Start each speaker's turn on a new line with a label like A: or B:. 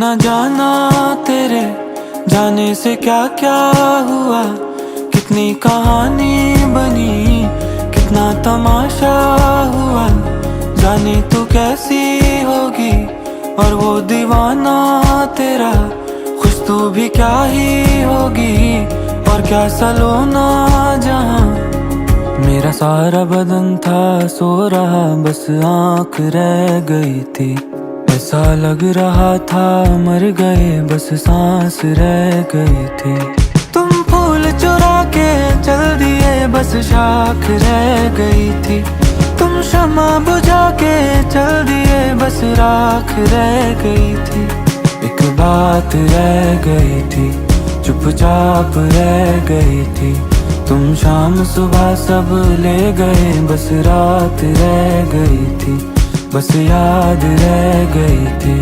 A: ना जाना तेरे जाने से क्या क्या हुआ, कितनी कहानी बनी, कितना तमाशा हुआ। जाने तू कैसी होगी और वो दीवाना तेरा, खुश तू भी क्या ही होगी और क्या सलोना जहां। मेरा सारा बदन था सो रहा, बस आँख रह गई थी। ऐसा लग रहा था मर गए, बस सांस रह गई थी। तुम फूल चुरा के चल दिए, बस शाख रह गई थी। तुम शमा बुझा के चल दिए, बस राख रह गई थी। एक बात रह गई थी, चुपचाप रह गई थी। तुम शाम सुबह सब ले गए, बस रात रह गई थी, बस याद रह गई थी।